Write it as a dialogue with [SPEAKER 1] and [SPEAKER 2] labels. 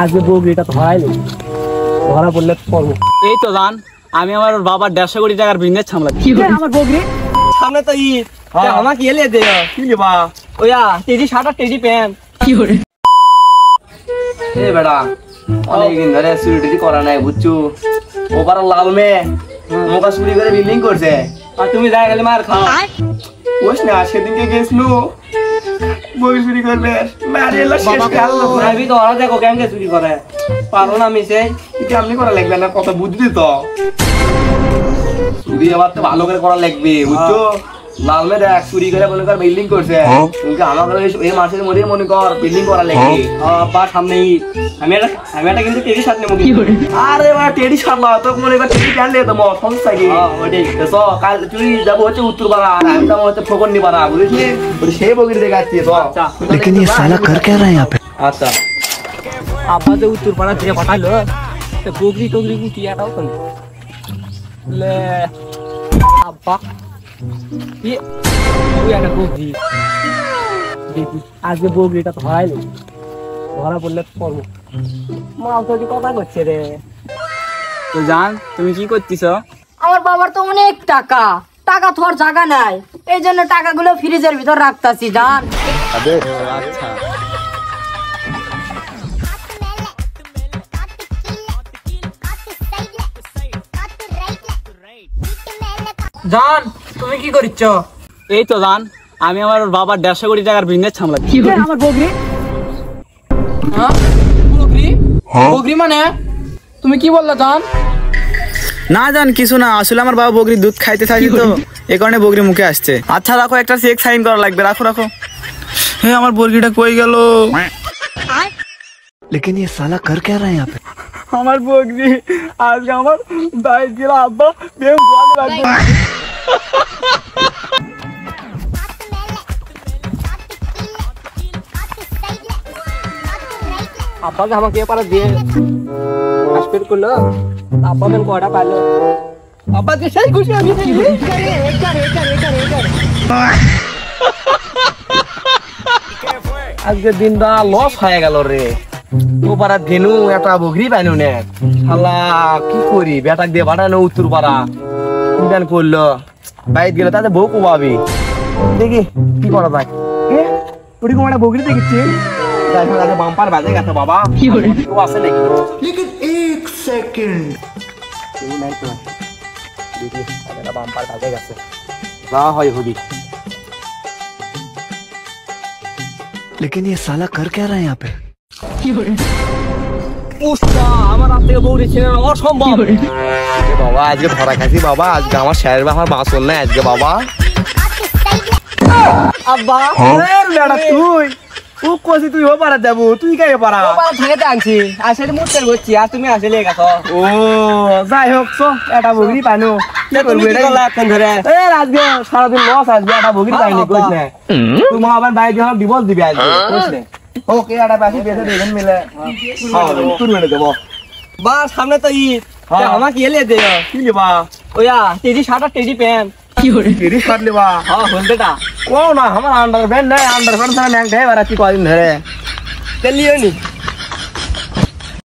[SPEAKER 1] আজকে বগরিটা ধরাইলো, ধরা পড়লে পড়বো।
[SPEAKER 2] এই তো জান, আমি আমার বাবার 150 কোটি টাকার বিজনেস সামলাচ্ছি।
[SPEAKER 1] আমার বগরি সামনে তো ঈদ, আমাকে এলে দে কি নেবা? ওয়া টেডি শার্ট আর টেডি প্যান্ট। কি করে
[SPEAKER 3] এ বেটা অনেকদিন ধরে চুরি করা নাই বুঝছো, ওবার লাভ মে মোকা চুরি করে বিল্ডিং করছে।
[SPEAKER 1] আর তুমি যাই গেলে মার খাও।
[SPEAKER 3] ওস না সেদিনকে গেছলু বই চুরি করবে মারে এলা শেষ গেল।
[SPEAKER 1] আমি তো ওরা দেখো কেমনে চুরি করে পারো না মিছে
[SPEAKER 3] কেমনি করা লাগবে না, কত বুঝলি তো চুরি আবার তো ভালো করে করা লাগবে বুঝছো। লাল মে দেখ চুরি করে মনে কর বিল্ডিং করছে, কিন্তু আমাকে এই মাসের মধ্যে মনে কর বিল্ডিং করা লাগবে।
[SPEAKER 1] বা সামনে আমি একটা কিন্তু টেডি শার্ট নেবো।
[SPEAKER 3] আরে বা টেডি শার্ট না তো মনে কর টেডি প্যান্ট নিয়ে তো মত সমস্যা কি?
[SPEAKER 1] ওইটাই
[SPEAKER 3] তো কাল তুই যাবো হচ্ছে উত্তরপাড়া, আর আমি যাবো হচ্ছে ফকরনিপাড়া বুঝলি। সেই বগির দেখাচ্ছি তো।
[SPEAKER 4] लेकिन ये साला कर क्या रहा है यहाँ पे?
[SPEAKER 3] আচ্ছা
[SPEAKER 1] আব্বা যে উত্তর পাড়া থেকে পাঠালো তো বগরি টগরি কি টিয়াটাও তো লে আব্বা তুই একটা বগরি দেখি আজকে বগরিটা ধরাইলো, ধরা পড়লে পড়বো। মা তো কথা করছে রে।
[SPEAKER 2] তো জান তুমি কি করতেছ?
[SPEAKER 5] আমার বাবার তো অনেক টাকা, টাকা থর জায়গা নাই, এই জন্য টাকাগুলো ফ্রিজের ভিতর রাখতাছি জান।
[SPEAKER 2] আচ্ছা
[SPEAKER 1] জান তুমি কি করিচ্ছ?
[SPEAKER 2] এই তো জান, আমি আমার বাবার 150 কোটি টাকার বিজনেস সামলাচ্ছি।
[SPEAKER 1] আমার বগরি বগরি বগরি মানে তুমি কি বললা জান?
[SPEAKER 6] না জান কিছু না, আসলে আমার বাবা বগরির দুধ খাইতে থাকি তো এই কারণে বগরি মুখে আসছে। আচ্ছা রাখো, একটা চেক সাইন করা লাগবে, রাখো রাখো। হ্যাঁ আমার বগরিটা কই গেল?
[SPEAKER 4] लेकिन ये साला कर क्या रहा है यहाँ पे?
[SPEAKER 6] আমার বগরি আজকে আমার বাইক গেল আব্বা বেম বল রাখবে।
[SPEAKER 1] আব্বা যে আমাকে পারা দিয়ে আসপের করলো, আব্বা মেন কয়টা পাইলো? আব্বা যে সেই খুশি আমি
[SPEAKER 3] আজকে দিনটা লস হয়ে গেল রে। ও পাড়া ধেনু একটা বগরি পাইনু নে, শালা কি করি বেটাক দিয়ে পাঠানো উত্তর পাড়া ইন্টান করলো, বাইরে গেলে তাতে বউ কোবাবি। দেখি কি করা যায়। ওটি কোন একটা বগরি দেখেছি বাম্পার বাজে গেছে বাবা, কেউ আছে নাকি?
[SPEAKER 4] लेकिन एक सेकंड
[SPEAKER 3] কেউ নাই তো, দেখি বাম্পার বাজে গেছে, যা হয় হবি।
[SPEAKER 4] लेकिन ये साला कर क्या रहा है यहाँ पे?
[SPEAKER 3] পুষ্পা আমার হাত থেকে বউরি ছিল অসম্ভব। বাবা আজকে ধরা খাইছি বাবা, আজকে আমার স্যারের আমার বাঁচল না আজকে বাবা।
[SPEAKER 1] আব্বা
[SPEAKER 3] তুই ও কইছি তুই ও পারা যাবো, তুই কে পারা?
[SPEAKER 1] থেকে আনছি আসলে মুতেল করছি আর তুমি আসলে গেছো।
[SPEAKER 3] ও যাই হোক তো একটা বগরি পাইনো
[SPEAKER 1] তুমি কি করলা এখন ধরে?
[SPEAKER 3] এ আজকে সারাদিন লস, আজকে একটা বগরি পাইনি কইছ না তুই মা আবার বাইরে যখন ডিভোর্স দিবি আজকে কইছ না। ওকে একটা বাকি বেঁধে দেবেন মিলে তুই মেনে দেবো।
[SPEAKER 1] বা সামনে তো ঈদ, আমাকে এলে দে
[SPEAKER 3] কি নেবা?
[SPEAKER 1] ওয়া টেডি শার্ট আর টেডি প্যান্ট।
[SPEAKER 3] টেডি শার্ট নেবা?
[SPEAKER 1] হ্যাঁ হলদেটা
[SPEAKER 3] ও না আমার আন্ডারপ্যান্ট নাই, আন্ডারপ্যান্ট ছাড়া ন্যাংটাই বেড়াচ্ছি কদিন ধরে।
[SPEAKER 1] লিও নি